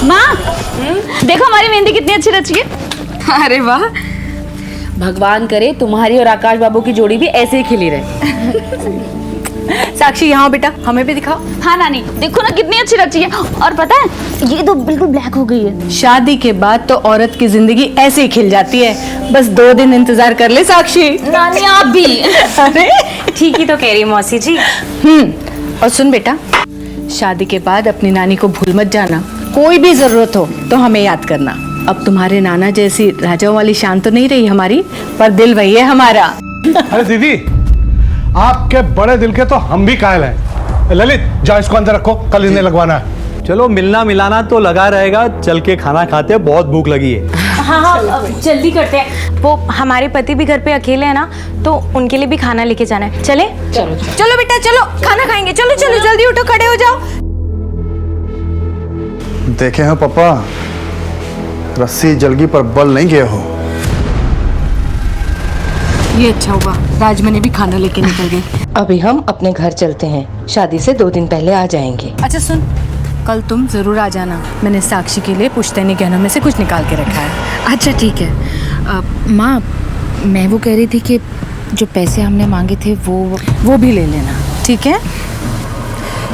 माँ देखो हमारी मेहंदी कितनी अच्छी रची है। अरे वाह, भगवान करे तुम्हारी और आकाश बाबू की जोड़ी भी ऐसे ही खिली रहे। साक्षी यहाँ बेटा, हमें भी दिखाओ। हाँ नानी देखो ना कितनी अच्छी रची है। और पता है ये तो बिल्कुल ब्लैक हो गई है। शादी के बाद तो औरत की जिंदगी ऐसे ही खिल जाती है। बस 2 दिन इंतजार कर ले साक्षी। नानी आप भी। अरे ठीक ही तो कह रही मौसी जी। और सुन बेटा, शादी के बाद अपनी नानी को भूल मत जाना। कोई भी जरूरत हो तो हमें याद करना। अब तुम्हारे नाना जैसी राजाओं वाली शान तो नहीं रही हमारी, पर दिल वही है हमारा। अरे दीदी, आपके बड़े दिल के तो हम भी कायल हैं। ललित जाओ इसको अंदर रखो, कल इन्हें लगवाना है। चलो मिलना मिलाना तो लगा रहेगा, चल के खाना खाते हैं, बहुत भूख लगी है। हाँ, जल्दी करते हैं। वो हमारे पति भी घर पे अकेले हैं ना, तो उनके लिए भी खाना लेके जाना है। चले? चलो बेटा चलो, खाना खाएंगे। चलो चलो जल्दी उठो, खड़े हो जाओ। देखे हैं पापा, रस्सी जलगी पर बल नहीं गए हो। ये अच्छा हुआ राजमनी भी खाना लेके निकल गई। अभी हम अपने घर चलते हैं, शादी से 2 दिन पहले आ जाएंगे। अच्छा सुन, कल तुम जरूर आ जाना। मैंने साक्षी के लिए पुश्तैनी गहनों में से कुछ निकाल के रखा है। अच्छा ठीक है। माँ मैं वो कह रही थी कि जो पैसे हमने मांगे थे वो भी ले लेना। ठीक है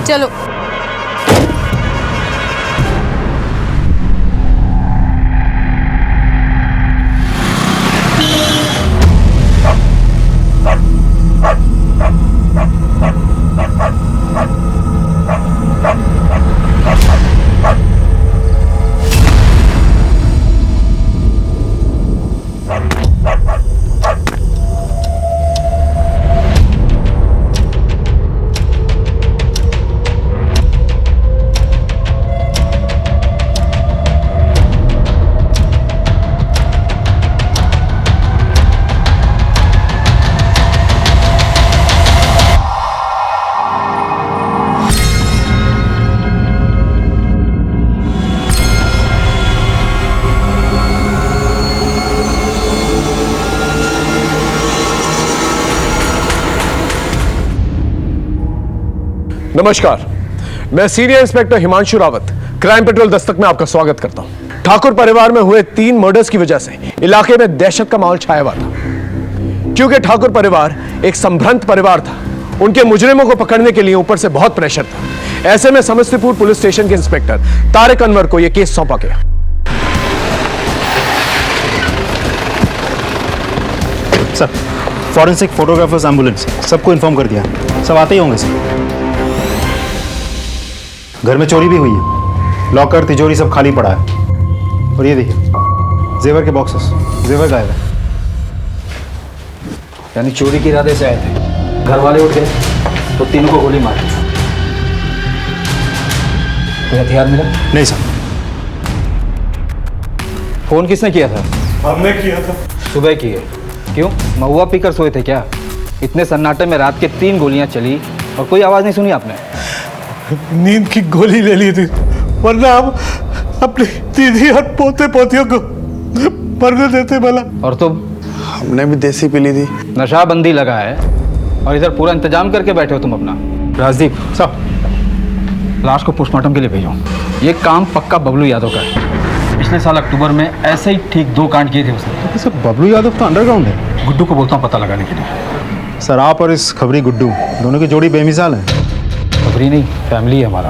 चलो। नमस्कार, मैं senior inspector Himanshu Rawat, crime petrol Dastak में आपका स्वागत करता हूं। ठाकुर परिवार में हुए 3 मर्डर्स की वजह से इलाके में दहशत का माहौल छाया हुआ था। क्योंकि ठाकुर परिवार एक संभ्रांत परिवार था, उनके मुजरिमों को पकड़ने के लिए ऊपर से बहुत प्रेशर था। ऐसे में समस्तीपुर पुलिस स्टेशन के इंस्पेक्टर तारिक अनवर को यह केस सौंपा गया। सर, फॉरेंसिक फोटोग्राफर्स एम्बुलेंस सबको इन्फॉर्म कर दिया, सब आते ही होंगे सर। घर में चोरी भी हुई है, लॉकर तिजोरी सब खाली पड़ा है। और ये देखिए जेवर के बॉक्सेस, जेवर गायब है। यानी चोरी के इरादे से आए थे, घर वाले उठ गए तो 3 को गोली मारी। कोई हथियार मिला? नहीं सर। फोन किसने किया था? हमने किया था। सुबह किए? क्यों, महुआ पीकर सोए थे क्या? इतने सन्नाटे में रात के 3 गोलियां चली और कोई आवाज नहीं सुनी आपने? नींद की गोली ले ली थी, वरना हम अपनी दीदी और पोते पोतियों को मरने देते भला। और तुम? हमने भी देसी पी ली थी। नशाबंदी लगा है और इधर पूरा इंतजाम करके बैठे हो तुम अपना। राजदीप साहब, लाश को पोस्टमार्टम के लिए भेजो। ये काम पक्का बबलू यादव का है। पिछले साल अक्टूबर में ऐसे ही ठीक 2 कांड किए थे उसने। सर बबलू यादव तो अंडरग्राउंड है। गुड्डू को बोलता हूँ पता लगाने के लिए। सर आप और इस खबरी गुड्डू दोनों की जोड़ी बेमिसाल है। खबरी नहीं, फैमिली है हमारा।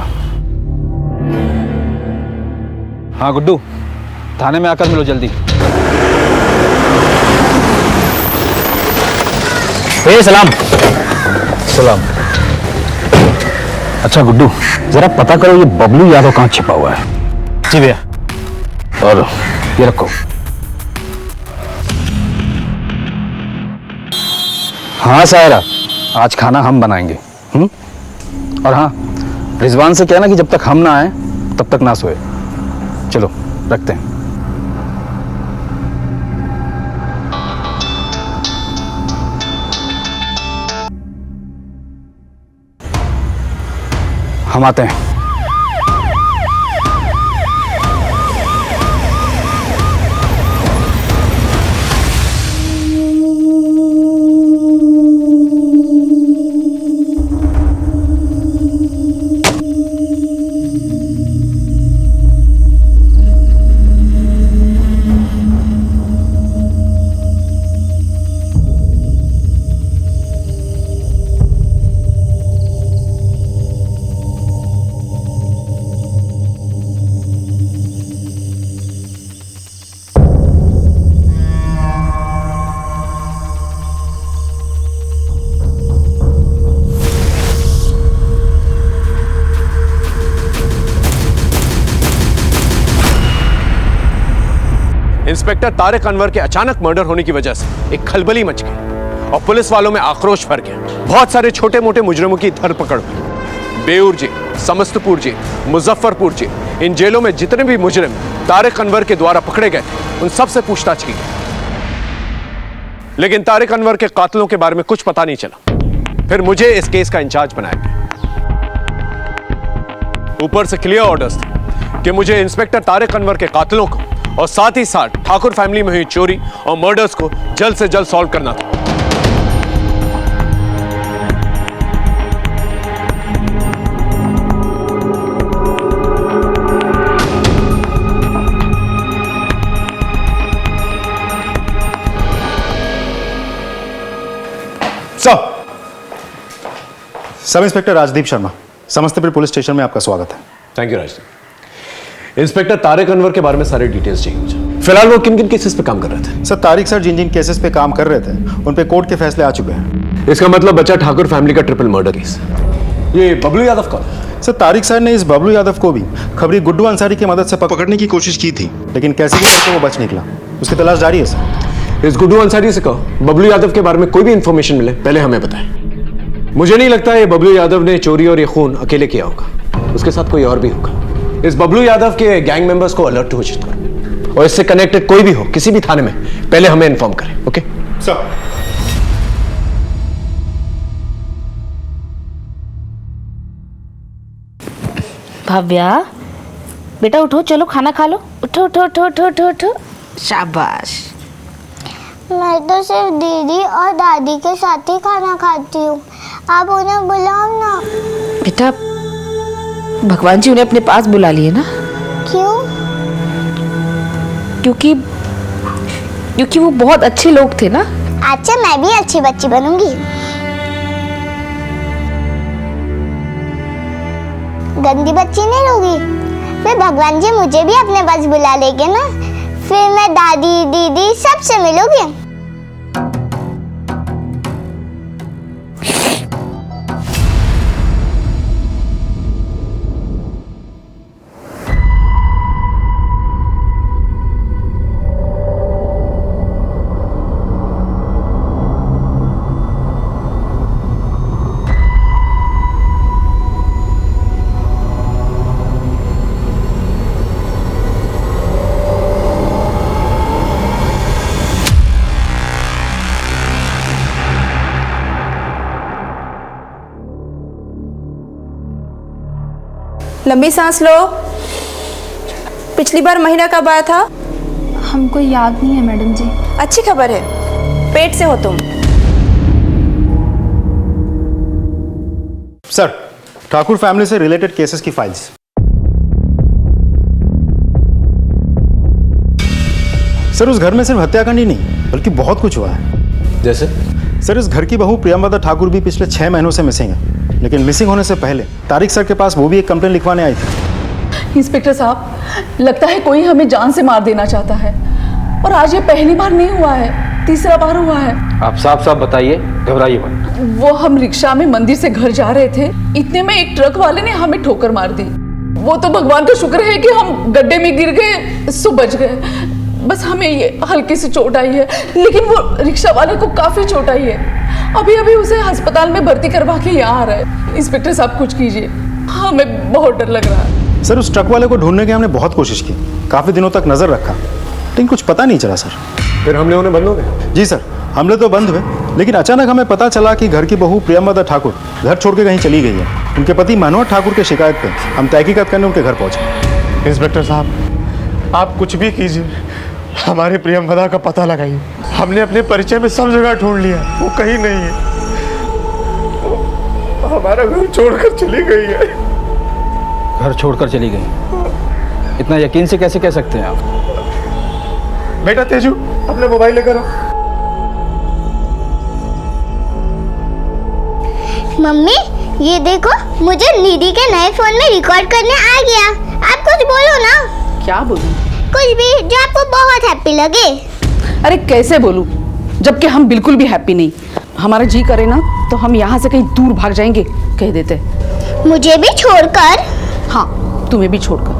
हाँ गुड्डू, थाने में आकर मिलो जल्दी। सलाम। सलाम। अच्छा गुड्डू, जरा पता करो ये बबलू यादव कहाँ छिपा हुआ है। जी भैया। और ये रखो। हाँ सायरा, आज खाना हम बनाएंगे। और हाँ, रिजवान से कहना कि जब तक हम ना आए तब तक ना सोए। चलो रखते हैं। हम आते हैं। इंस्पेक्टर तारिक अनवर के अचानक मर्डर होने की वजह से एक खलबली मच गई और पुलिस वालों में आक्रोश भर गया। बहुत सारे छोटे मोटे मुजरिमों की धरपकड़ हुई। Beur jail, Samastipur jail, Muzaffarpur jail, इन जेलों में जितने भी मुजरिम तारिक अनवर के द्वारा पकड़े गए थे उन सबसे पूछताछ की गई, लेकिन तारिक अनवर के कातिलों के बारे में कुछ पता नहीं चला। फिर मुझे इस केस का इंचार्ज बनाया गया। ऊपर से क्लियर ऑर्डर्स थे कि मुझे इंस्पेक्टर तारिक अनवर के कातिलों को और साथ ही साथ ठाकुर फैमिली में हुई चोरी और मर्डर्स को जल्द से जल्द सॉल्व करना था। Sub inspector Rajdeep Sharma, Samastipur police station में आपका स्वागत है। Thank you Rajdeep. Inspector Tariq Anwar के बारे में सारे डिटेल्स चाहिए मुझे। फिलहाल वो किन किन केसेस पे काम कर रहे थे? सर, तारिक सर जिन जिन केसेस पे काम कर रहे थे उन पे कोर्ट के फैसले आ चुके हैं। इसका मतलब बच्चा ठाकुर फैमिली का ट्रिपल मर्डर केस। ये बबलू यादव कौन है? सर, तारिक सर ने इस बबलू यादव को भी खबरी गुड्डू अंसारी की मदद से पकड़ने की कोशिश की थी, लेकिन कैसे भी करके वो बच निकला। उसकी तलाश जारी है सर। इस गुड्डू अंसारी से कहो बबलू यादव के बारे में कोई भी इंफॉर्मेशन मिले पहले हमें बताएं। मुझे नहीं लगता ये बबलू यादव ने चोरी और ये खून अकेले किया होगा, उसके साथ कोई और भी होगा। इस बबलू यादव के गैंग मेंबर्स को अलर्ट घोषित करो और इससे कनेक्टेड कोई भी हो किसी भी थाने में पहले हमें इन्फॉर्म करें। Okay sir. भव्या बेटा उठो, चलो खाना खा लो। उठो उठो उठो उठो उठो उठो। शाबाश। मैं तो सिर्फ दीदी और दादी के साथ ही खाना खाती हूँ, आप उन्हें बुलाओ ना। बेटा भगवान जी उन्हें अपने पास बुला लिए ना। क्यों? क्योंकि वो बहुत अच्छे लोग थे ना। अच्छा, मैं भी अच्छी बच्ची बनूंगी। गंदी बच्ची नहीं होगी। फिर भगवान जी मुझे भी अपने पास बुला लेंगे ना, फिर मैं दादी दीदी सबसे मिलूंगी। लंबी सांस लो। पिछली बार महीना कब आया था? हमको याद नहीं है मैडम जी। अच्छी खबर है, पेट से हो तुम। सर, ठाकुर फैमिली से रिलेटेड केसेस की फाइल्स। सर, उस घर में सिर्फ हत्याकांड ही नहीं बल्कि बहुत कुछ हुआ है। जैसे? सर, इस घर की बहू प्रियंवदा ठाकुर भी पिछले 6 महीनों से मिसिंग है, लेकिन मिसिंग होने से पहले तारिक सर के पास वो भी एक कंप्लेन लिखवाने आई थी। इंस्पेक्टर साहब, लगता है कोई हमें जान से मार देना चाहता है, और आज ये पहली बार नहीं हुआ है, तीसरा बार हुआ है। आप साफ साफ बताइए, घबराइए मत। वो हम रिक्शा में मंदिर से घर जा रहे थे, इतने में एक ट्रक वाले ने हमें ठोकर मार दी। वो तो भगवान का शुक्र है कि हम गड्ढे में गिर गए, सो बच गए। बस हमें ये हल्की सी चोट आई है, लेकिन वो रिक्शा वाले को काफी चोट आई है। अभी अभी उसे अस्पताल में भर्ती करवा के यहाँ आ रहा है। इंस्पेक्टर साहब कुछ कीजिए, हमें बहुत डर लग रहा है। सर, उस ट्रक वाले को ढूंढने की हमने बहुत कोशिश की, काफी दिनों तक नजर रखा, लेकिन कुछ पता नहीं चला। सर, फिर हमले होने बंद हो गए? जी सर, हमले तो बंद हुए, लेकिन अचानक हमें पता चला कि घर की बहू प्रियंवदा ठाकुर घर छोड़ के कहीं चली गई है। उनके पति मनोहर ठाकुर की शिकायत पे हम तहकीकात करने उनके घर पहुंचे। इंस्पेक्टर साहब, आप कुछ भी कीजिए, हमारे प्रियंवदा का पता लगाइए। हमने अपने परिचय में सब जगह ढूंढ लिया, वो कहीं नहीं है। हमारा घर छोड़कर चली गई है। घर छोड़कर चली गई? इतना यकीन से कैसे कह सकते हैं आप? बेटा तेजू, अपने मोबाइल लेकर आओ। मम्मी, ये देखो, मुझे निधि के नए फोन में रिकॉर्ड करने आ गया। आप कुछ बोलो ना। क्या बोलूं? कुछ भी जो आपको बहुत हैप्पी लगे। अरे कैसे बोलूं, जबकि हम बिल्कुल भी हैप्पी नहीं। हमारा जी करे ना तो हम यहाँ से कहीं दूर भाग जाएंगे, कह देते। मुझे भी छोड़कर? हाँ, तुम्हें भी छोड़कर।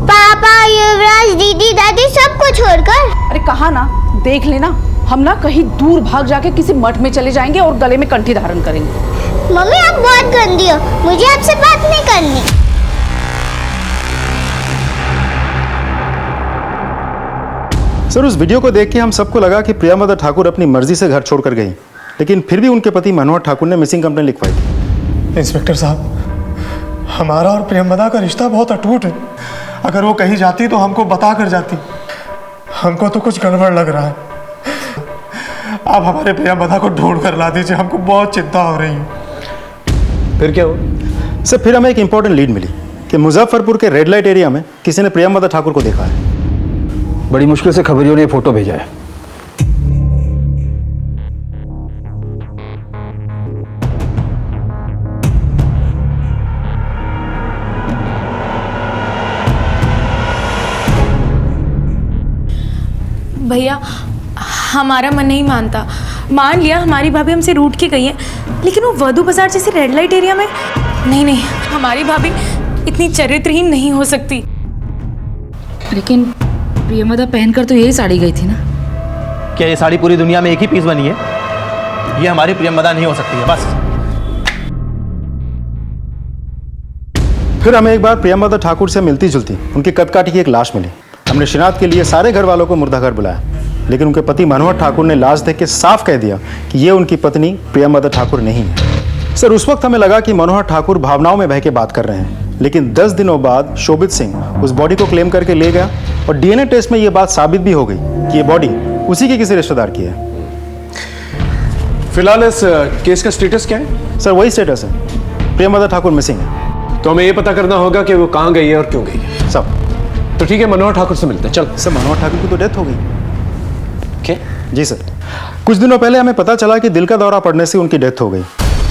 पापा पापा, युवराज, दीदी, दादी सबको छोड़कर। अरे कहा ना, देख लेना, हम ना कहीं दूर भाग जाके किसी मठ में चले जाएंगे और गले में कंठी धारण करेंगे। मम्मी आप बहुत गंदी हो, मुझे आपसे बात नहीं करनी। सर, उस वीडियो को देख के हम सबको लगा कि प्रियमदा ठाकुर अपनी मर्जी से घर छोड़कर गई, लेकिन फिर भी उनके पति मनोहर ठाकुर ने मिसिंग कंप्लेंट लिखवाई थी। इंस्पेक्टर साहब, हमारा और प्रियमदा का रिश्ता बहुत अटूट है। अगर वो कहीं जाती तो हमको बता कर जाती। हमको तो कुछ गड़बड़ लग रहा है। आप हमारे प्रियमदा को ढूंढ कर ला दीजिए, हमको बहुत चिंता हो रही है। फिर क्या हुआ? सर, फिर हमें एक इंपॉर्टेंट लीड मिली कि मुजफ्फरपुर के रेड लाइट एरिया में किसी ने प्रियमदा ठाकुर को देखा है। बड़ी मुश्किल से खबरियों ने फोटो भेजा है। भैया हमारा मन नहीं मानता। मान लिया हमारी भाभी हमसे रूठ के गई है, लेकिन वो वधू बाजार जैसे रेड लाइट एरिया में नहीं, हमारी भाभी इतनी चरित्रहीन नहीं हो सकती। लेकिन प्रियमदा पहनकर तो यही साड़ी गई थी ना। क्या ये साड़ी पूरी दुनिया में एक ही पीस बनी है? ये हमारी प्रियमदा नहीं हो सकती है, बस। फिर हमें एक बार प्रियमदा ठाकुर से मिलती जुलती उनकी कदकाठी की एक लाश मिली। हमने शिनाख्त के लिए सारे घर वालों को मुर्दाघर बुलाया, लेकिन उनके पति मनोहर ठाकुर ने लाश देख के साफ कह दिया कि ये उनकी पत्नी प्रियमदा ठाकुर नहीं है। सर, उस वक्त हमें लगा कि मनोहर ठाकुर भावनाओं में बह के बात कर रहे हैं, लेकिन 10 दिनों बाद शोभित सिंह उस बॉडी को क्लेम करके ले गया और डीएनए टेस्ट में ये बात साबित भी हो गई कि ये बॉडी उसी के किसी रिश्तेदार की है। फिलहाल इस केस का स्टेटस क्या है? सर, वही स्टेटस है, प्रियमदा ठाकुर मिसिंग है। तो हमें ये पता करना होगा कि वो कहाँ गई है और क्यों गई है। सब तो ठीक है, मनोहर ठाकुर से मिलते हैं। चल। सर, मनोहर ठाकुर की तो डेथ हो गई। क्या? जी सर, कुछ दिनों पहले हमें पता चला कि दिल का दौरा पड़ने से उनकी डेथ हो गई,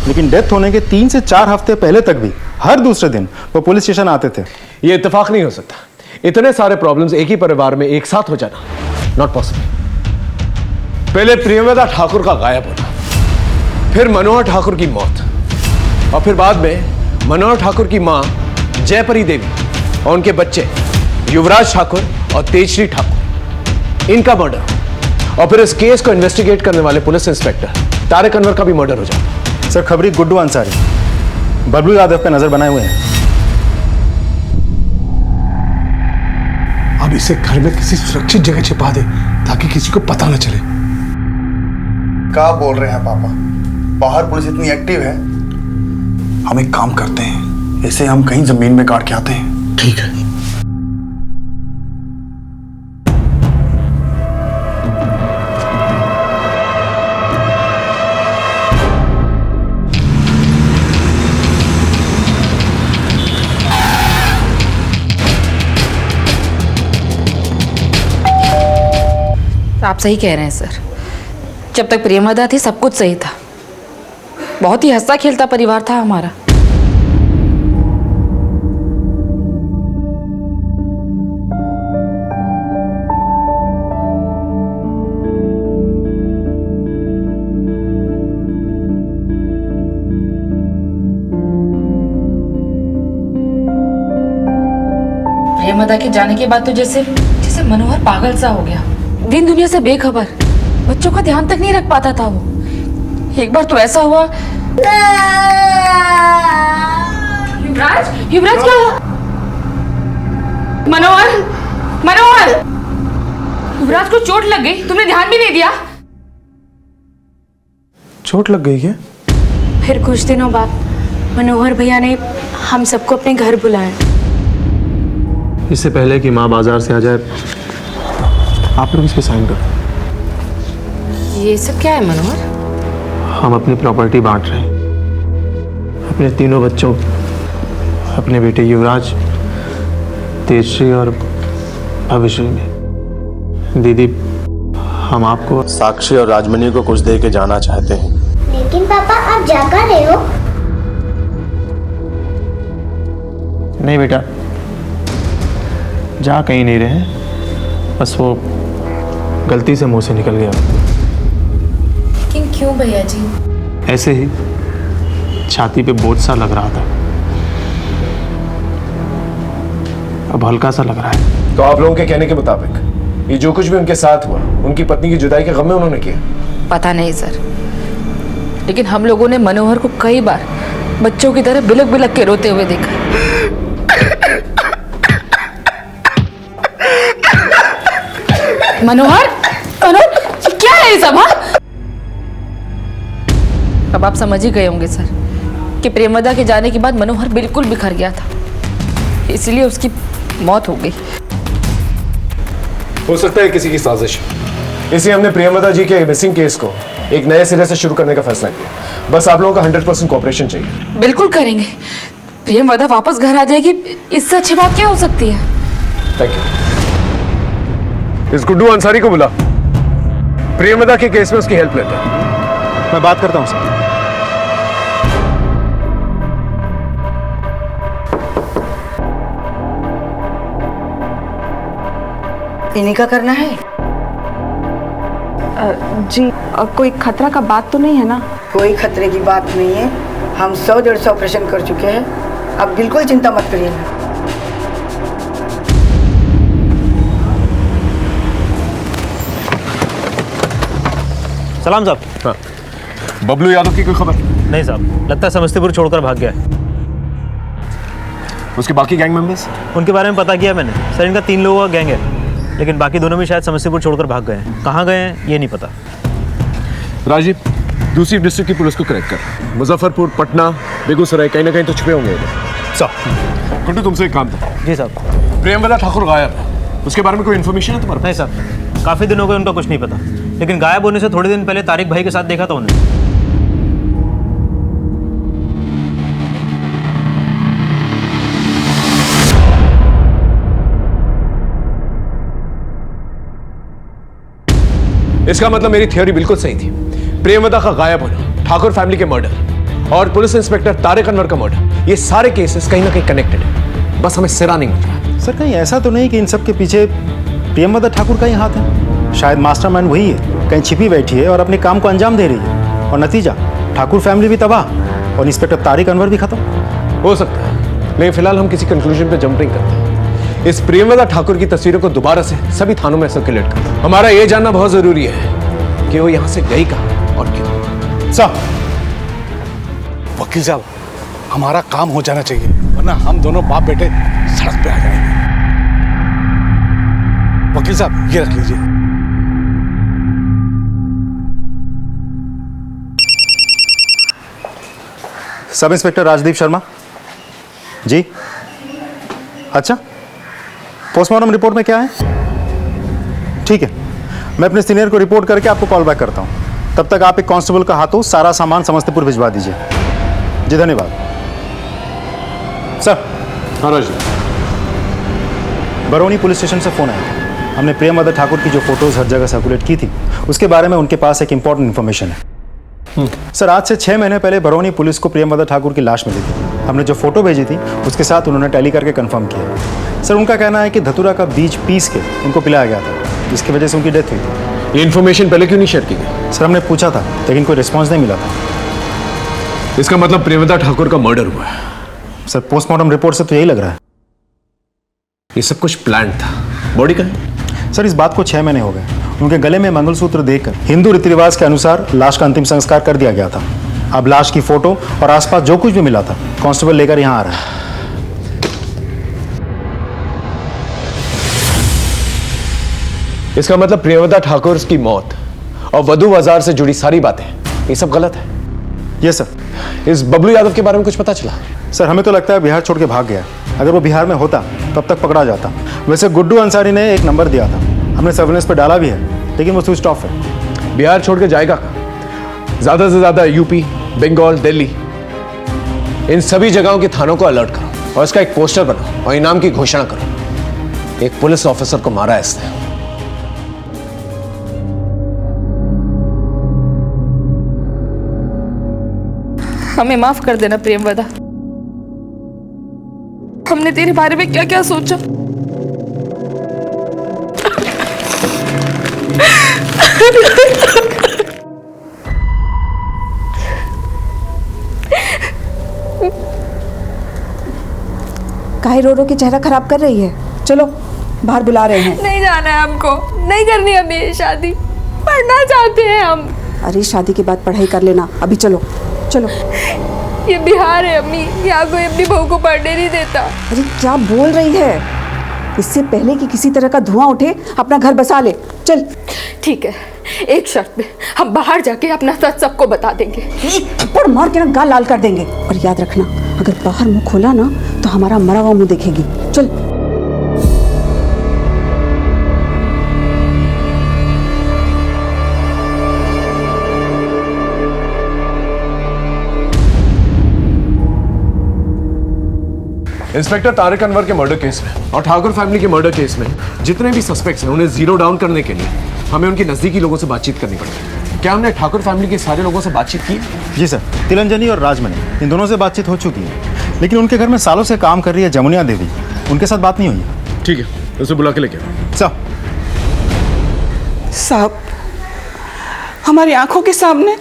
लेकिन डेथ होने के 3 से 4 हफ्ते पहले तक भी हर दूसरे दिन वो पुलिस स्टेशन आते थे। ये इत्तेफाक नहीं हो सकता। इतने सारे प्रॉब्लम्स एक ही परिवार में एक साथ हो जाना नॉट पॉसिबल। पहले प्रियमदा ठाकुर का गायब होना, फिर मनोहर ठाकुर की मौत, और फिर बाद में मनोहर ठाकुर की मां जयपरी देवी और उनके बच्चे युवराज ठाकुर और तेजश्री ठाकुर, इनका मर्डर, और फिर इस केस को इन्वेस्टिगेट करने वाले पुलिस इंस्पेक्टर तारिक अनवर का भी मर्डर हो जाता। सर, खबरी गुड्डू अंसारी बबलू यादव पे नजर बनाए हुए हैं। अब इसे घर में किसी सुरक्षित जगह छिपा दे ताकि किसी को पता न चले। क्या बोल रहे हैं पापा? बाहर पुलिस इतनी एक्टिव है। हम एक काम करते हैं, इसे हम कहीं जमीन में गाड़ के आते हैं। ठीक है। आप सही कह रहे हैं सर। जब तक प्रियमदा थी सब कुछ सही था। बहुत ही हंसता खेलता परिवार था हमारा। प्रियमदा के जाने के बाद तो जैसे मनोहर पागल सा हो गया, दिन दुनिया से बेखबर, बच्चों का ध्यान तक नहीं रख पाता था वो। एक बार तो ऐसा हुआ। युवराज, युवराज क्या हुआ? मनोहर, मनोहर, युवराज को चोट लग गई, तुमने ध्यान भी नहीं दिया। चोट लग गई है? फिर कुछ दिनों बाद मनोहर भैया ने हम सबको अपने घर बुलाया। इससे पहले कि माँ बाजार से आ जाए, आप लोग इस पे साइन करो। ये सब क्या है मनोहर? हम अपनी प्रॉपर्टी बांट रहे हैं अपने तीनों बच्चों, अपने बेटे युवराज, तेजश्री और भविष्य में। दीदी, हम आपको साक्षी और राजमणि को कुछ दे के जाना चाहते हैं। लेकिन पापा आप जा कर रहे हो? नहीं बेटा, जा कहीं नहीं रहे, बस वो गलती से मुंह से निकल गया। लेकिन क्यों भैया जी? ऐसे ही छाती पे बोझ सा लग रहा था, अब हल्का सा लग रहा है। तो आप लोगों के कहने के मुताबिक ये जो कुछ भी उनके साथ हुआ उनकी पत्नी की जुदाई के गम में उन्होंने किया? पता नहीं सर, लेकिन हम लोगों ने मनोहर को कई बार बच्चों की तरह बिलक बिलक के रोते हुए देखा। मनोहर, मनोहर क्या है ये सब? हाँ, अब आप समझ ही गए होंगे सर कि प्रेमवदा के जाने के बाद मनोहर बिल्कुल बिखर गया था, इसलिए उसकी मौत हो गई। हो सकता है किसी की साजिश, इसलिए हमने प्रेमवदा जी के मिसिंग केस को एक नए सिरे से शुरू करने का फैसला किया। बस आप लोगों का 100% कोऑपरेशन चाहिए। बिल्कुल करेंगे। प्रेमवदा वापस घर आ जाएगी, इससे अच्छी बात क्या हो सकती है? Thank you. इस गुड्डू अंसारी को बुला, प्रेमवदा के केस में उसकी हेल्प लेते हैं। मैं बात करता हूं सर। इन्हीं का करना है? जी कोई खतरा का बात तो नहीं है ना? कोई खतरे की बात नहीं है। हम 100-150 ऑपरेशन कर चुके हैं, अब बिल्कुल चिंता मत करिए। सलाम साहब। हाँ। बबलू यादव की कोई खबर? नहीं साहब, लगता है समस्तीपुर छोड़कर भाग गया है। उसके बाकी गैंग मेंबर्स? उनके बारे में पता किया मैंने सर, इनका 3 लोगों का गैंग है, लेकिन बाकी दोनों भी शायद समस्तीपुर छोड़कर भाग गए हैं। कहाँ गए हैं ये नहीं पता। राजीव, दूसरी डिस्ट्रिक्ट की पुलिस को करेक्ट कर। मुजफ्फरपुर, पटना, बेगूसराय, कहीं ना कहीं तो छुपे होंगे साहब। गुड्डू, तुमसे एक काम था। जी साहब। प्रेमवदा ठाकुर गायब है, उसके बारे में कोई इन्फॉर्मेशन है तुम्हारे? नहीं साहब, काफ़ी दिनों को उनका कुछ नहीं पता, लेकिन गायब होने से थोड़े दिन पहले तारिक भाई के साथ देखा था उन्हें। इसका मतलब मेरी थ्योरी बिल्कुल सही थी। प्रेमवदा का गायब होना, ठाकुर फैमिली के मर्डर और पुलिस इंस्पेक्टर तारिक अनवर का मर्डर, ये सारे केसेस कहीं ना कहीं कनेक्टेड है। बस हमें सिरा नहीं मिल रहा। सर कहीं ऐसा तो नहीं कि इन सब के पीछे प्रेमवदा ठाकुर का ही हाथ है? शायद मास्टरमाइंड वही है, कहीं छिपी बैठी है और अपने काम को अंजाम दे रही है, और नतीजा ठाकुर फैमिली भी तबाह और इंस्पेक्टर तारिक अनवर भी खत्म। हो सकता है, लेकिन फिलहाल हम किसी कंक्लूजन पे जंप नहीं करते। इस प्रेमवदा ठाकुर की तस्वीरों को दोबारा से सभी थानों में सर्कुलेट कर। हमारा ये जानना बहुत जरूरी है कि वो यहां से गई कहां और क्यों। साहब, वकील साहब, हमारा काम हो जाना चाहिए, वरना हम दोनों बाप बेटे सड़क पे आ जाएंगे। वकील साहब, ये रख लीजिए। Sub inspector Rajdeep Sharma ji. अच्छा, पोस्टमार्टम रिपोर्ट में क्या है? ठीक है, मैं अपने सीनियर को रिपोर्ट करके आपको कॉल बैक करता हूं। तब तक आप एक कांस्टेबल का हाथों सारा सामान समस्तीपुर भिजवा दीजिए। जी धन्यवाद सर। हाँ राजीव। बरौनी पुलिस स्टेशन से फोन आया। हमने प्रेमवदा ठाकुर की जो फोटोज हर जगह सर्कुलेट की थी, उसके बारे में उनके पास एक इंपॉर्टेंट इन्फॉर्मेशन है। सर, आज से 6 महीने पहले बरौनी पुलिस को प्रेमवदा ठाकुर की लाश मिली थी। हमने जो फोटो भेजी थी उसके साथ उन्होंने टैली करके कंफर्म किया। सर, उनका कहना है कि धतूरा का बीज पीस के उनको पिलाया गया था, जिसकी वजह से उनकी डेथ हुई थी। ये इन्फॉर्मेशन पहले क्यों नहीं शेयर की गई? सर, हमने पूछा था लेकिन कोई रिस्पॉन्स नहीं मिला था। इसका मतलब प्रेमवदा ठाकुर का मर्डर हुआ है? सर, पोस्टमार्टम रिपोर्ट से तो यही लग रहा है। ये सब कुछ प्लान था। बॉडी का है? सर, इस बात को 6 महीने हो गए। उनके गले में मंगलसूत्र देकर हिंदू रीति रिवाज के अनुसार लाश का अंतिम संस्कार कर दिया गया था। अब लाश की फोटो और आसपास जो कुछ भी मिला था कांस्टेबल लेकर यहां आ रहा है। इसका मतलब प्रेमवदा ठाकुर की मौत और वधू बाजार से जुड़ी सारी बातें ये सब गलत है? Yes sir. इस बबलू यादव के बारे में कुछ पता चला? सर, हमें तो लगता है बिहार छोड़ के भाग गया। अगर वो बिहार में होता तब तक पकड़ा जाता। वैसे गुड्डू अंसारी ने एक नंबर दिया था, हमने सर्वेलेंस पे डाला भी है, लेकिन वो स्विच ऑफ है। बिहार छोड़ के जाएगा कहाँ? ज्यादा से ज्यादा यूपी, बंगाल, दिल्ली, इन सभी जगहों के थानों को अलर्ट करो और इसका एक पोस्टर बनाओ और इनाम की घोषणा करो। एक पुलिस ऑफिसर को मारा है इसने। हमें माफ कर देना प्रेमवदा, हमने तेरे बारे में क्या क्या सोचा। काहे रो रो के चेहरा खराब कर रही है? चलो बाहर बुला रहे हैं। नहीं जाना है हमको, नहीं करनी हमें ये शादी, पढ़ना चाहते हैं हम। अरे शादी के बाद पढ़ाई कर लेना, अभी चलो चलो। ये बिहार है अम्मी, यहाँ कोई अपनी बहू को पढ़ने नहीं देता। अरे क्या बोल रही है? इससे पहले कि किसी तरह का धुआं उठे अपना घर बसा ले, चल। ठीक है, एक शर्त पे, हम बाहर जाके अपना सच सबको बता देंगे। थप्पड़ मार के ना गाल लाल कर देंगे। और याद रखना, अगर बाहर मुंह खोला ना तो हमारा मरा हुआ मुंह देखेगी। चल। इंस्पेक्टर तारिक अनवर के मर्डर केस में और ठाकुर फैमिली के मर्डर केस में जितने भी सस्पेक्ट्स हैं उन्हें जीरो डाउन करने के लिए हमें उनके नजदीकी लोगों से बातचीत करनी पड़ेगी। क्या हमने ठाकुर फैमिली के सारे लोगों से बातचीत की? जी सर, तिलंजनी और राजमणि इन दोनों से बातचीत हो चुकी है, लेकिन उनके घर में सालों से काम कर रही है जमुनिया देवी, उनके साथ बात नहीं हुई है। ठीक है, उसे बुला के लेके आओ। साहब, हमारी आंखों के सामने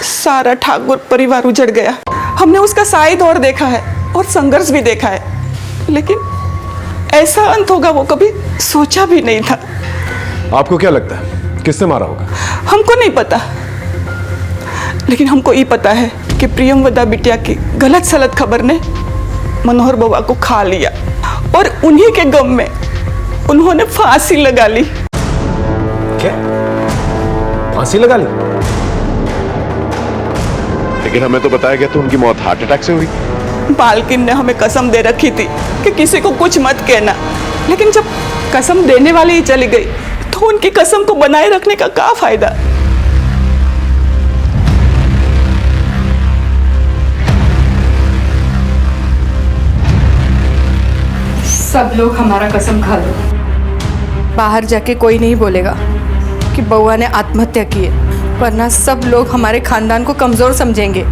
सारा ठाकुर परिवार उजड़ गया। हमने उसका साई दौर देखा है और संघर्ष भी देखा है, लेकिन ऐसा अंत होगा वो कभी सोचा भी नहीं था। आपको क्या लगता है किसने मारा होगा? हमको नहीं पता, लेकिन हमको ये पता है कि प्रियमवदा बिटिया की गलत सलत खबर ने मनोहर बुआ को खा लिया और उन्हीं के गम में उन्होंने फांसी लगा ली। क्या? फांसी लगा ली? लेकिन हमें तो बताया गया था उनकी मौत हार्ट अटैक से हुई। मालकिन ने हमें कसम दे रखी थी कि किसी को कुछ मत कहना, लेकिन जब कसम देने वाली ही चली गई तो उनकी कसम को बनाए रखने का क्या फायदा? सब लोग हमारा कसम खा लो, बाहर जाके कोई नहीं बोलेगा कि बउआ ने आत्महत्या की है, वरना सब लोग हमारे खानदान को कमज़ोर समझेंगे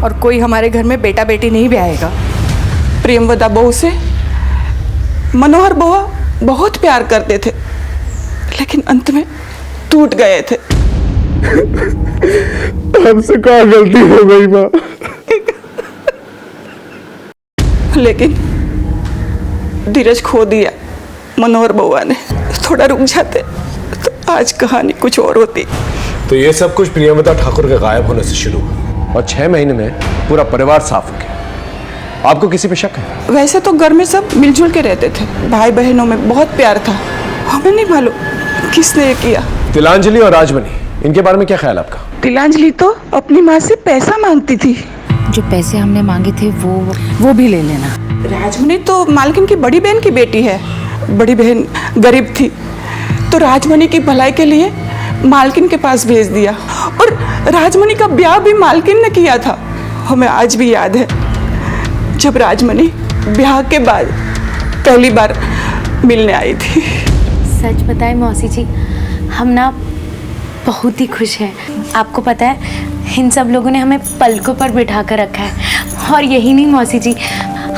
और कोई हमारे घर में बेटा बेटी नहीं भी आएगा। प्रेमवदा बहू से मनोहर बुआ बहुत प्यार करते थे, लेकिन अंत में टूट गए थे। हमसे क्या गलती हो गई माँ? लेकिन धीरज खो दिया मनोहर बुआ ने। थोड़ा रुक जाते तो आज कहानी कुछ और होती। तो ये सब कुछ प्रियंवदा ठाकुर के गायब होने से शुरू हुआ और 6 महीने में पूरा परिवार साफ हो गया। आपको किसी पे शक है? वैसे तो घर में सब मिलजुल के रहते थे, भाई बहनों में बहुत प्यार था। हमें नहीं मालूम किसने ये किया। तिलांजलि और राजमणि, इनके बारे में क्या ख्याल आपका? तिलांजलि तो अपनी माँ से पैसा मांगती थी। जो पैसे हमने मांगे थे वो भी ले लेना। राजमणि तो मालकिन की बड़ी बहन की बेटी है। बड़ी बहन गरीब थी तो राजमणि की भलाई के लिए मालकिन के पास भेज दिया, और राजमणि का ब्याह भी मालकिन ने किया था। हमें आज भी याद है जब राजमणि ब्याह के बाद पहली बार मिलने आई थी। सच बताएं मौसी जी, हम ना बहुत ही खुश हैं। आपको पता है इन सब लोगों ने हमें पलकों पर बिठा कर रखा है। और यही नहीं मौसी जी,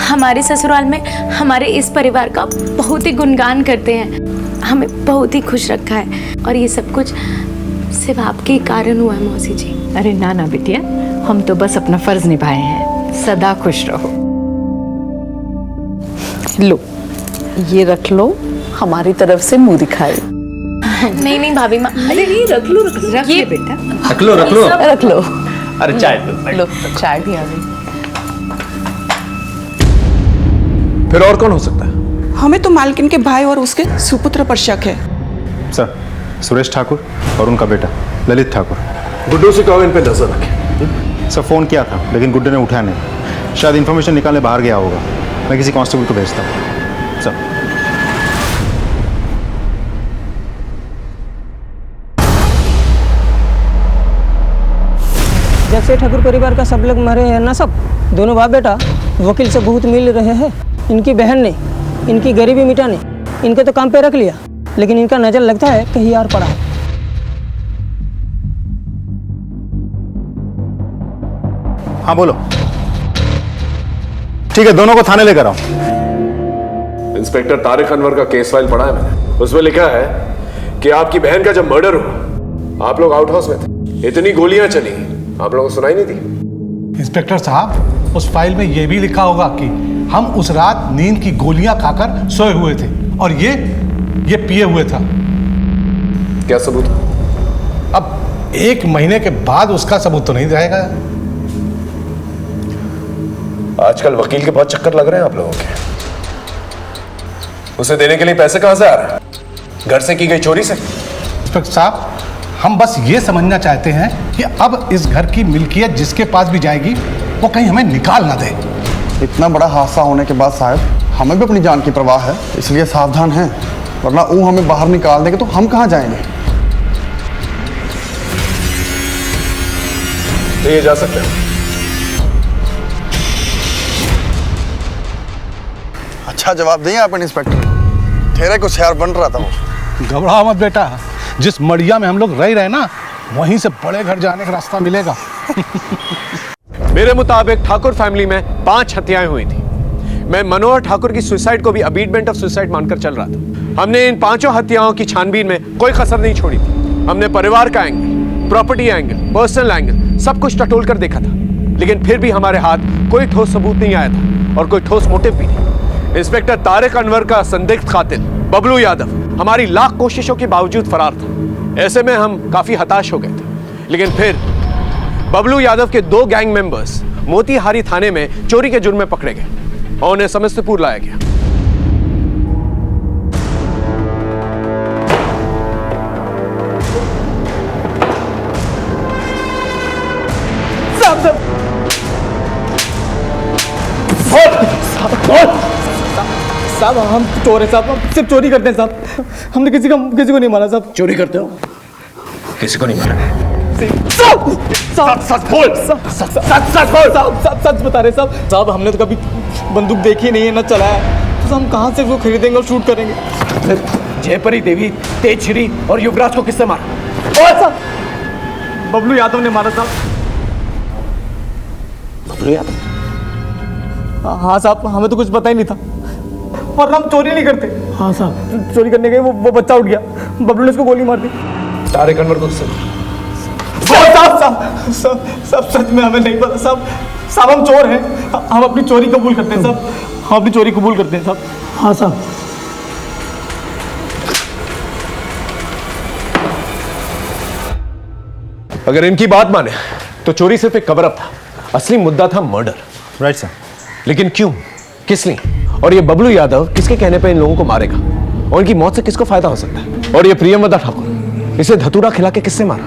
हमारे ससुराल में हमारे इस परिवार का बहुत ही गुणगान करते हैं। हमें बहुत ही खुश रखा है और ये सब कुछ सिर्फ आपके ही कारण हुआ है मौसी जी। अरे ना ना बिटिया, हम तो बस अपना फर्ज निभाए हैं। सदा खुश रहो। लो, ये रख लो, हमारी तरफ से मुंह दिखाए। नहीं नहीं भाभी माँ, अरे ये रख लो, रख ले बेटा, रख लो रख लो रख लो। अरे चाय दो। लो, चाय भी आ गई। फिर और कौन हो सकता है? हमें तो मालकिन के भाई और उसके सुपुत्र पर शक है। सर, सुरेश ठाकुर और उनका बेटा ललित ठाकुर। गुड्डू से कहो इन पे नजर रखें। सर, फ़ोन किया था लेकिन गुड्डू ने उठाया नहीं, शायद इन्फॉर्मेशन निकालने बाहर गया होगा। मैं किसी कांस्टेबल को भेजता हूँ। सर, जब से ठाकुर परिवार का सब लोग मरे हैं ना, सब दोनों बाप बेटा वकील से बहुत मिल रहे हैं। इनकी बहन ने इनकी गरीबी मिटाने इनके तो काम पे रख लिया, लेकिन इनका नज़र लगता है कहीं और पड़ा है। हाँ बोलो। ठीक है, दोनों को थाने लेकर आओ। इंस्पेक्टर तारिक अनवर का केस फाइल पढ़ा है मैंने, उसमें लिखा है कि आपकी बहन का जब मर्डर हुआ आप लोग आउट हाउस में थे, इतनी गोलियां चली, आप लोगों को सुनाई नहीं दी? इंस्पेक्टर साहब, उस फाइल में यह भी लिखा होगा कि हम उस रात नींद की गोलियां खाकर सोए हुए थे और ये पिए हुए था। क्या सबूत? अब 1 महीने के बाद उसका सबूत तो नहीं रहेगा। आजकल वकील के बहुत चक्कर लग रहे हैं आप लोगों के। उसे देने के लिए पैसे कहां से आ रहे हैं? घर से की गई चोरी से? इंस्पेक्टर साहब, हम बस ये समझना चाहते हैं कि अब इस घर की मिल्कियत जिसके पास भी जाएगी वो कहीं हमें निकाल ना दे। इतना बड़ा हादसा होने के बाद साहब हमें भी अपनी जान की परवाह है, इसलिए सावधान हैं, वरना वो हमें बाहर निकाल देंगे तो हम कहाँ जाएंगे। तो ये जा सकते हैं। अच्छा जवाब दिए आप इंस्पेक्टर, ठहरे कुछ यार बन रहा था वो। घबराओ मत बेटा, जिस मड़िया में हम लोग रह रहे ना वहीं से बड़े घर जाने का रास्ता मिलेगा। मेरे मुताबिक ठाकुर फैमिली में 5 हत्याएं हुई थी। मैं मनोहर ठाकुर की सुसाइड को भी अबीटमेंट ऑफ सुसाइड मानकर चल रहा था। हमने इन 5 हत्याओं की छानबीन में कोई कसर नहीं छोड़ी थी। हमने परिवार का angle, property angle, personal angle सब कुछ टटोल कर देखा था, लेकिन फिर भी हमारे हाथ कोई ठोस सबूत नहीं आया था और कोई ठोस मोटिव भी नहीं। इंस्पेक्टर तारिक अनवर का संदिग्ध कातिल बबलू यादव हमारी लाख कोशिशों के बावजूद फरार था। ऐसे में हम काफी हताश हो गए थे, लेकिन फिर बबलू यादव के 2 गैंग मेंबर्स मोतीहारी थाने में चोरी के जुर्म में पकड़े गए और उन्हें समस्तीपुर लाया गया। साहब हम चोर हैं साहब, हम सिर्फ चोरी करते हैं साहब, हमने किसी को नहीं मारा साहब। चोरी करते हो? किसी को नहीं मारा? सच बोल, सच बता रहे साहब। साहब हमने तो कभी बंदूक देखी नहीं है, ना चलाया, तो हम कहाँ से वो खरीदेंगे और शूट करेंगे? जयपरी देवी, तेजश्री और युवराज को किसने मारा? साहब बबलू यादव ने मारा साहब। बबलू यादव? हाँ साहब, हमें तो कुछ पता ही नहीं था और हम चोरी नहीं करते। हाँ साहब, चोरी करने गए, वो बच्चा उठ गया, बबलू ने उसको गोली मार दी। तारिक अनवर को किसने? साहब सच में हमें नहीं पता साहब। साहब हम चोर हैं, हम अपनी चोरी कबूल करते हैं साहब, हम अपनी चोरी कबूल करते हैं साहब। हाँ साहब। अगर इनकी बात माने तो चोरी सिर्फ एक कवर अप था, असली मुद्दा था मर्डर। Right sir. लेकिन क्यों, किस लिए, और ये बबलू यादव किसके कहने पर इन लोगों को मारेगा, और इनकी मौत से किसको फायदा हो सकता है? और ये प्रियमवदा ठाकुर, इसे धतूरा खिला के किससे मारा?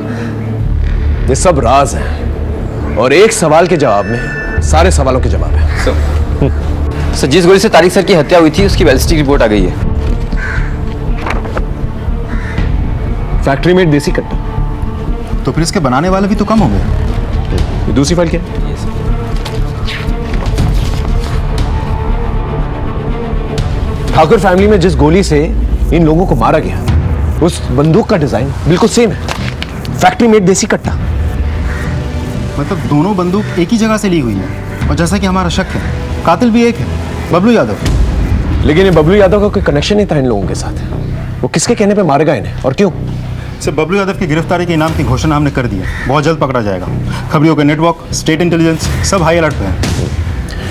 ये सब राज हैं और एक सवाल के जवाब में सारे सवालों के जवाब हैं। सर जिस गोली से तारिक सर की हत्या हुई थी उसकी बैलिस्टिक रिपोर्ट आ गई है। फैक्ट्री में देसी कट्टा, तो फिर इसके बनाने वाले भी तो कम हो गए। ये दूसरी फाइल क्या? ठाकुर फैमिली में जिस गोली से इन लोगों को मारा गया उस बंदूक का डिजाइन बिल्कुल सेम है, फैक्ट्री मेड देसी कट्टा। मतलब दोनों बंदूक एक ही जगह से ली हुई है, और जैसा कि हमारा शक है कातिल भी एक है, बबलू यादव। लेकिन ये बबलू यादव का कोई कनेक्शन नहीं था इन लोगों के साथ। वो किसके कहने पे मारेगा इन्हें और क्यों? सिर्फ बबलू यादव की गिरफ्तारी के इनाम की घोषणा हमने कर दी है, बहुत जल्द पकड़ा जाएगा। खबरियों के नेटवर्क, स्टेट इंटेलिजेंस सब हाई अलर्ट पे हैं।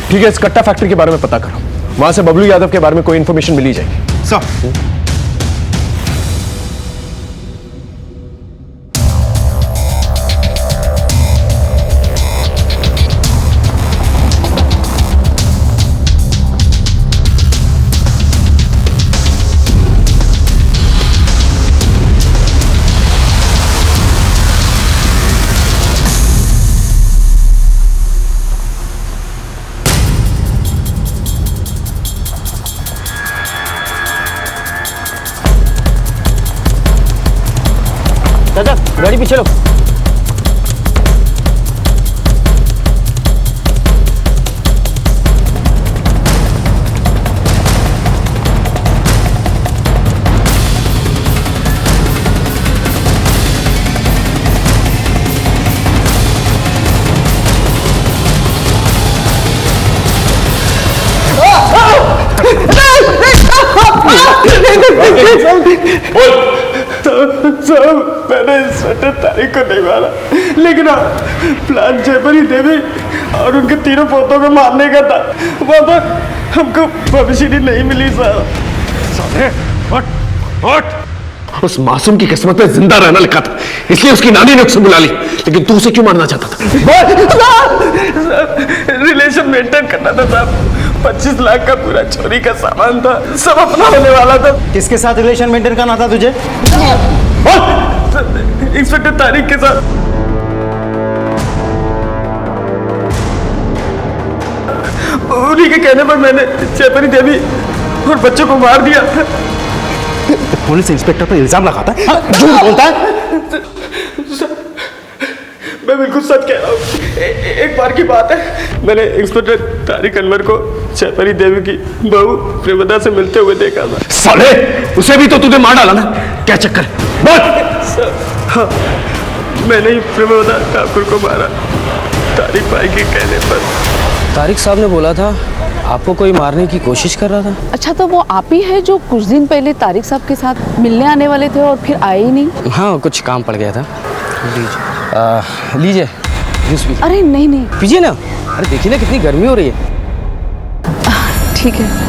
ठीक है, इस कट्टा फैक्ट्री के बारे में पता करो, वहां से बबलू यादव के बारे में कोई इंफॉर्मेशन मिली जाएगी। सर चाचा गाड़ी पीछे लो। सब मैंने इंस्पेक्टर तारिक को नहीं मारा, लेकिन प्लान जयपरी देवी और उनके तीनों पोतों को मारने का था। वहाँ पर हमको भविष्य नहीं मिली साहब। उस मासूम की किस्मत में जिंदा रहना लिखा था, इसलिए उसकी नानी ने उसे बुला ली। लेकिन तू उसे क्यों मारना चाहता था? रिलेशन मेंटेन करना था साहब। 25 लाख का पूरा चोरी का सामान था, सब अपना होने वाला था। किसके साथ रिलेशन मेंटेन करना था तुझे? इंस्पेक्टर तारिक के साथ। उन्हीं के कहने पर मैंने चैतनी देवी और बच्चों को मार दिया। पुलिस इंस्पेक्टर पर इल्जाम लगाता है, झूठ बोलता है। मैं बिल्कुल सच कह रहा हूँ। एक बार की बात है, मैंने इंस्पेक्टर तारिक अनवर को चैतनी देवी की बहू प्रेमदा से मिलते हुए देखा था। साले, उसे भी तो तूने मार डाला ना, क्या चक्कर है? बोल। हाँ, मैंने ही प्रेमदा ठाकुर को मारा, तारिक भाई के कहने पर। तारिक साहब ने बोला था आपको कोई मारने की कोशिश कर रहा था। अच्छा, तो वो आप ही है जो कुछ दिन पहले तारिक साहब के साथ मिलने आने वाले थे और फिर आए ही नहीं? हाँ, कुछ काम पड़ गया था। लीजिए जूस पीजिए। अरे नहीं नहीं, पीजिए ना। अरे देखिए ना कितनी गर्मी हो रही है। ठीक है।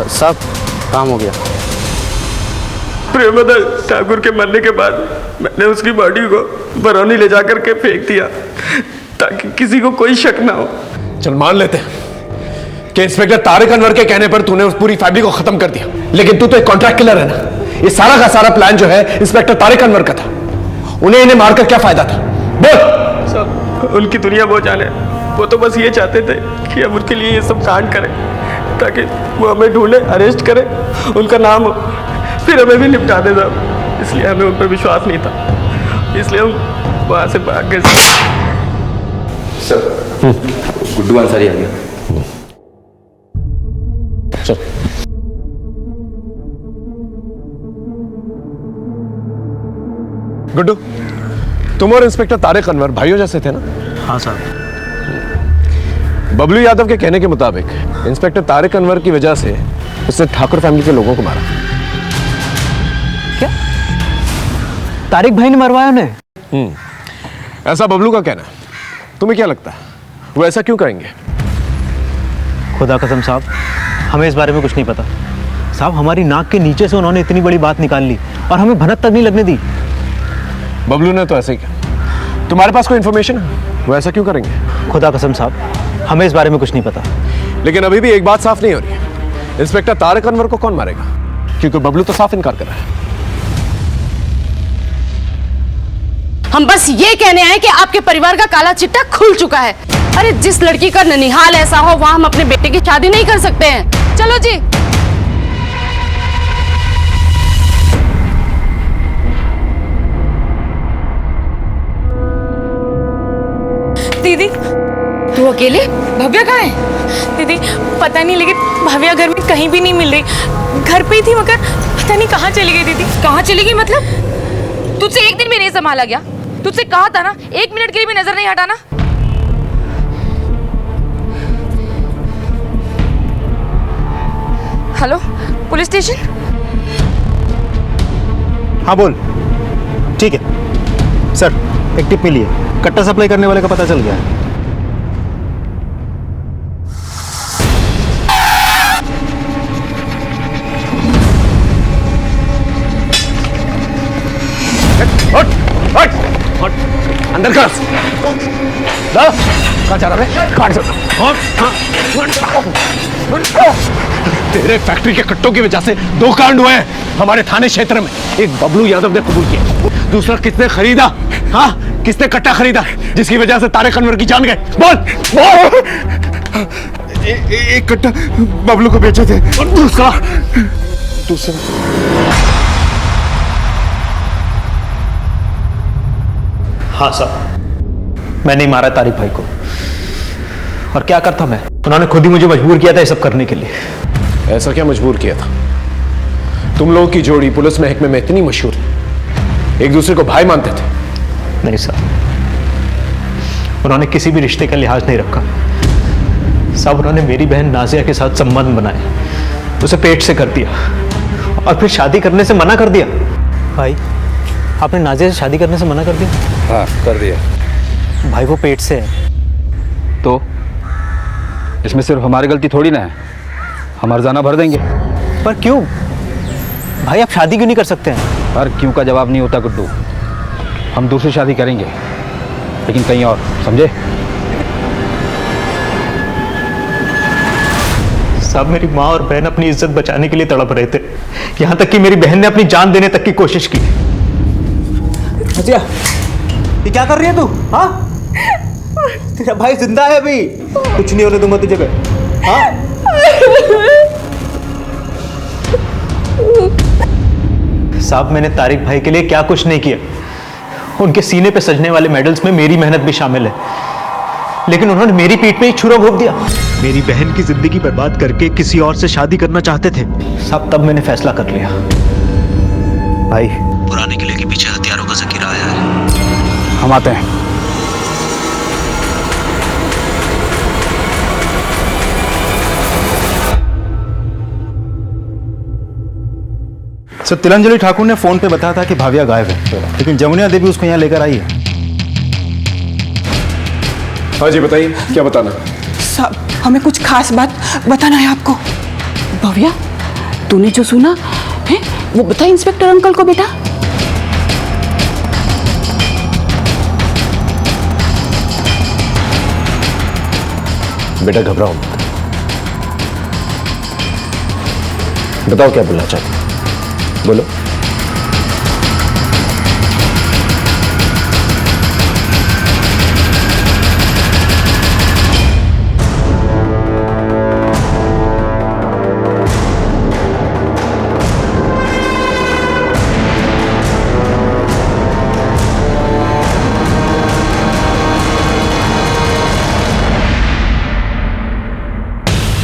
साहब, काम हो गया। प्रेमदा ठाकुर के मरने के बाद मैंने उसकी बॉडी को बरौनी ले जाकर के फेंक दिया ताकि किसी को कोई शक ना हो। चल मान लेते हैं कि इंस्पेक्टर तारिक अनवर के कहने पर तूने उस पूरी फैमिली को खत्म कर दिया, लेकिन तू तो एक कॉन्ट्रैक्ट किलर है ना। ये सारा का सारा प्लान जो है इंस्पेक्टर तारिक अनवर का था। उन्हें इन्हें मारकर क्या फायदा था? बोल। सब उनकी दुनिया वो जाने, वो तो बस ये चाहते थे कि हम उनके लिए ये सब कांड करें ताकि वो हमें ढूंढे, अरेस्ट करे, उनका नाम हो, फिर हमें भी निपटा दे साहब। इसलिए हमें उन पर विश्वास नहीं था, इसलिए हम वहां से भाग गए। सर, गुड्डू अंसारी आ गया। चल। गुड्डू, तुम और इंस्पेक्टर तारिक अनवर भाइयों जैसे थे ना? हाँ साहब। बबलू यादव के कहने के मुताबिक इंस्पेक्टर तारिक अनवर की वजह से उसने ठाकुर फैमिली के लोगों को मारा। क्या? तारिक भाई ने मरवाया उन्हें? ऐसा बबलू का कहना है। तुम्हें क्या लगता है वो ऐसा क्यों करेंगे? खुदा कसम साहब, हमें इस बारे में कुछ नहीं पता साहब। हमारी नाक के नीचे से उन्होंने इतनी बड़ी बात निकाल ली और हमें भनक तक नहीं लगने दी। बबलू ने तो ऐसे ही किया। तुम्हारे पास कोई इंफॉर्मेशन है वो ऐसा क्यों करेंगे? खुदा कसम साहब, हमें इस बारे में कुछ नहीं पता। लेकिन अभी भी एक बात साफ नहीं हो रही है, इंस्पेक्टर तारिक अनवर को कौन मारेगा? क्योंकि बबलू तो साफ इनकार कर रहा है। हम बस ये कहने आए कि आपके परिवार का काला चिट्टा खुल चुका है। अरे जिस लड़की का ननिहाल ऐसा हो वहां हम अपने बेटे की शादी नहीं कर सकते हैं। चलो जी। दीदी, तू अकेले? भव्या कहाँ है? दीदी पता नहीं, लेकिन भव्या घर में कहीं भी नहीं मिल रही। घर पे ही थी मगर पता नहीं कहाँ चली गई। दीदी कहाँ चली गई मतलब? तुझसे एक दिन भी नहीं संभाला गया? तुझसे कहा था ना 1 मिनट के लिए भी नजर नहीं हटाना। Hello, police station? हाँ बोल। ठीक है सर, एक टिप मिली है, कट्टा सप्लाई करने वाले का पता चल गया है। अंदर कर। कहाँ जा रहा है? तेरे फैक्ट्री के कट्टों की वजह से 2 कांड हुए हैं हमारे थाने क्षेत्र में। एक बबलू यादव ने कबूल किया, दूसरा किसने खरीदा? हाँ, किसने कट्टा खरीदा जिसकी वजह से तारिक अनवर की जान गए? बोल बोल। एक कट्टा बबलू को बेचे थे और दूसरा हाँ साहब, मैंने ही मारा तारिक भाई को। और क्या करता मैं? उन्होंने खुद ही मुझे मजबूर किया था ये सब करने के लिए। ऐसा क्या मजबूर किया था? तुम लोगों की जोड़ी पुलिस महकमे में इतनी मशहूर है, एक दूसरे को भाई मानते थे। नहीं साहब, उन्होंने किसी भी रिश्ते का लिहाज नहीं रखा साहब। उन्होंने मेरी बहन नाजिया के साथ संबंध बनाए, उसे पेट से कर दिया और फिर शादी करने से मना कर दिया। भाई, आपने नाजिया से शादी करने से मना कर दिया? हाँ, कर दिया। भाई वो पेट से है। तो इसमें सिर्फ हमारी गलती थोड़ी ना है, हम हर्जाना भर देंगे। पर क्यों भाई, आप शादी क्यों नहीं कर सकते हैं? हर क्यों का जवाब नहीं होता गुड्डू। हम दूसरी शादी करेंगे, लेकिन कहीं और, समझे? साहब, मेरी माँ और बहन अपनी इज्जत बचाने के लिए तड़प रहे थे, यहाँ तक कि मेरी बहन ने अपनी जान देने तक की कोशिश की। नाजिया, ये क्या कर रही है तू? हाँ, तेरा भाई जिंदा है अभी, कुछ नहीं होने दूंगा तुझे पे। हाँ? साहब, मैंने तारिक भाई के लिए क्या कुछ नहीं किया। उनके सीने पे सजने वाले मेडल्स में मेरी मेहनत भी शामिल है, लेकिन उन्होंने मेरी पीठ पे ही छुरा घोंप दिया। मेरी बहन की जिंदगी बर्बाद करके किसी और से शादी करना चाहते थे साहब। तब मैंने फैसला कर लिया। भाई, पुराने किले के पीछे हथियारों का जखीरा आया है, हम आते हैं। सर, तिलंजलि ठाकुर ने फोन पे बताया था कि भाविया गायब है, लेकिन जमुनिया देवी उसको यहाँ लेकर आई है। हाँ जी, बताइए क्या बताना? साहब, हमें कुछ खास बात बताना है आपको। भव्या, तूने जो सुना है वो बता इंस्पेक्टर अंकल को बेटा। बेटा घबराओ मत, बताओ क्या बोलना चाहते हो, बोलो।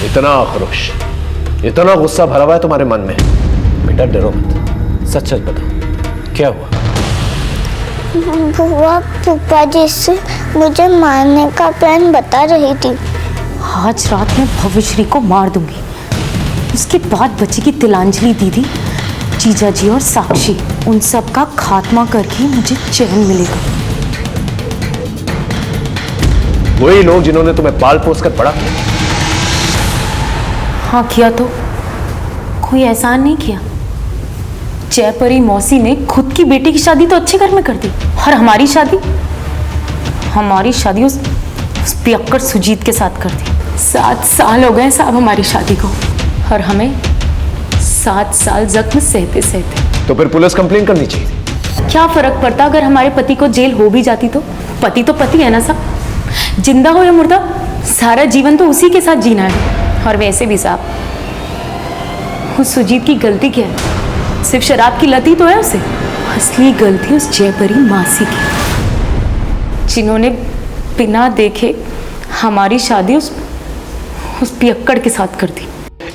इतना आक्रोश, इतना गुस्सा भरा हुआ है तुम्हारे मन में। बेटा डरो मत, सच सच बताओ क्या हुआ? बुआ फूफा जी से मुझे मारने का प्लान बता रही थी। आज रात में भव्यश्री को मार दूंगी, उसके बाद बचेगी तिलांजलि दीदी, जीजा जी और साक्षी। उन सब का खात्मा करके मुझे चैन मिलेगा। वही लोग जिन्होंने तुम्हें पाल पोस कर बड़ा किया। हाँ किया तो, कोई एहसान नहीं किया। जयपरी मौसी ने खुद की बेटी की शादी तो अच्छे घर में कर दी, और हमारी शादी उस पियक्कड़ सुजीत के साथ कर दी। 7 साल हो गए साहब हमारी शादी को, और हमें 7 साल जख्म सहते सहते। तो फिर पुलिस कंप्लेन करनी चाहिए थी। क्या फर्क पड़ता अगर हमारे पति को जेल हो भी जाती तो? पति तो पति है ना साहब, जिंदा हो या मुर्दा, सारा जीवन तो उसी के साथ जीना है। और वैसे भी साहब, उस सुजीत की गलती क्या है? सिर्फ शराब की लत ही तो है उसे। असली गलती उस जयपरी मासी की, जिन्होंने बिना देखे हमारी शादी उस पियक्कड़ के साथ कर दी।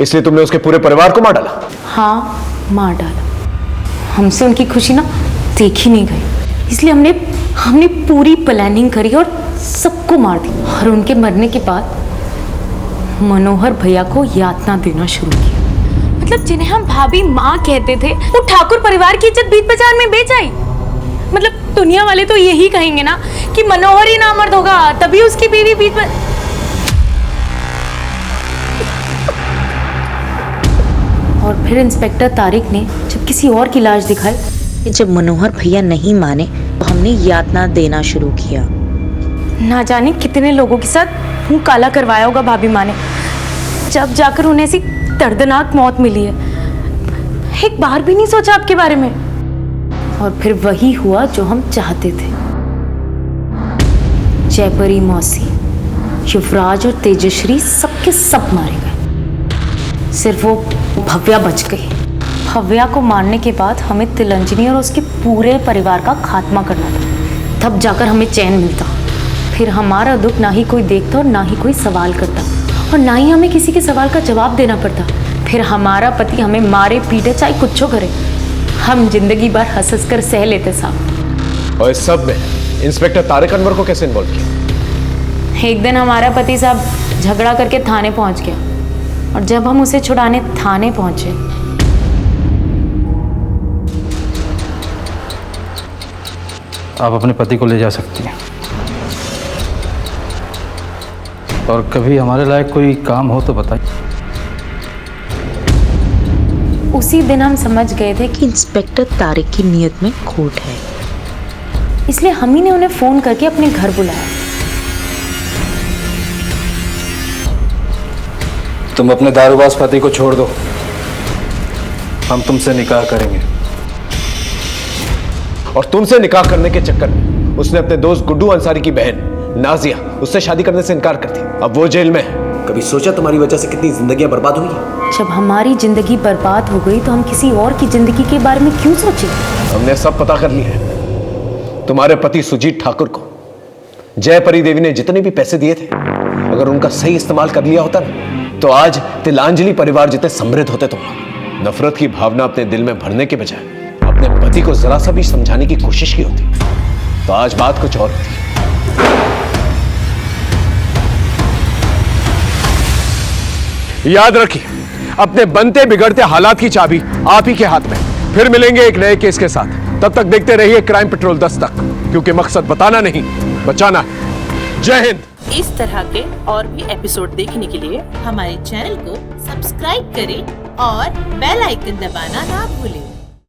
इसलिए तुमने उसके पूरे परिवार को मार डाला? हाँ, मार डाला। हमसे उनकी खुशी ना देखी नहीं गई, इसलिए हमने पूरी प्लानिंग करी और सबको मार दी। और उनके मरने के बाद मनोहर भैया को यातना देना शुरू किया। मतलब जिन्हें हम भाभी माँ कहते थे, वो ठाकुर परिवार की इज्जत बीच बाजार में बेच आई। मतलब दुनिया वाले तो यही कहेंगे ना कि मनोहर ही नामर्द होगा, तभी उसकी बीवी बीच में। और फिर इंस्पेक्टर तारिक ने जब किसी और की लाश दिखाई, जब मनोहर भैया नहीं माने तो हमने यातना देना शुरू किया। ना जाने कितने लोगों के साथ मुंह काला करवाया होगा भाभी माँ ने, जब जाकर उन्हें ऐसी दर्दनाक मौत मिली है। एक बार भी नहीं सोचा आपके बारे में। और फिर वही हुआ जो हम चाहते थे। जयपरी मौसी, युवराज और तेजश्री सबके सब मारे गए, सिर्फ वो भव्या बच गई। भव्या को मारने के बाद हमें तिलंजनी और उसके पूरे परिवार का खात्मा करना था, तब जाकर हमें चैन मिलता। फिर हमारा दुख ना ही कोई देखता और ना ही कोई सवाल करता, और ना ही हमें किसी के सवाल का जवाब देना पड़ता। फिर हमारा पति हमें मारे पीटे चाहे कुछ करे, हम जिंदगी भर हंस हंस कर सह लेते साहब। और इस सब में इंस्पेक्टर तारिक अनवर को कैसे इन्वॉल्व किया? एक दिन हमारा पति साहब झगड़ा करके थाने पहुंच गया और जब हम उसे छुड़ाने थाने पहुंचे आप अपने पति को ले जा सकती हैं और कभी हमारे लायक कोई काम हो तो बताइए। उसी दिन हम समझ गए थे कि इंस्पेक्टर तारिक की नीयत में खोट है, इसलिए हम ही ने उन्हें फोन करके अपने घर बुलाया। तुम अपने दारूबाज पति को छोड़ दो, हम तुमसे निकाह करेंगे। और तुमसे निकाह करने के चक्कर में उसने अपने दोस्त गुड्डू अंसारी की बहन नाजिया उससे शादी करने से इनकार कर दिया। अब वो जेल में है। कभी सोचा तुम्हारी वजह से कितनी जिंदगियां बर्बाद हुई? जब हमारी जिंदगी बर्बाद हो गई तो हम किसी और की जिंदगी के बारे में क्यों सोचें? हमने सब पता कर लिया है। तुम्हारे पति सुजीत ठाकुर को जयपरी देवी ने जितने भी पैसे दिए थे, अगर उनका सही इस्तेमाल कर लिया होता ना, तो आज तिलांजलि परिवार जितने समृद्ध होते तुम लोग। नफरत की भावना अपने दिल में भरने के बजाय अपने पति को जरा सा भी समझाने की कोशिश की होती तो आज बात कुछ और होती। याद रखिए, अपने बनते बिगड़ते हालात की चाबी आप ही के हाथ में। फिर मिलेंगे एक नए केस के साथ। तब तक देखते रहिए क्राइम पेट्रोल दस्तक, क्योंकि मकसद बताना नहीं, बचाना है। जय हिंद। इस तरह के और भी एपिसोड देखने के लिए हमारे चैनल को सब्सक्राइब करें और बेल आइकन दबाना ना भूलें।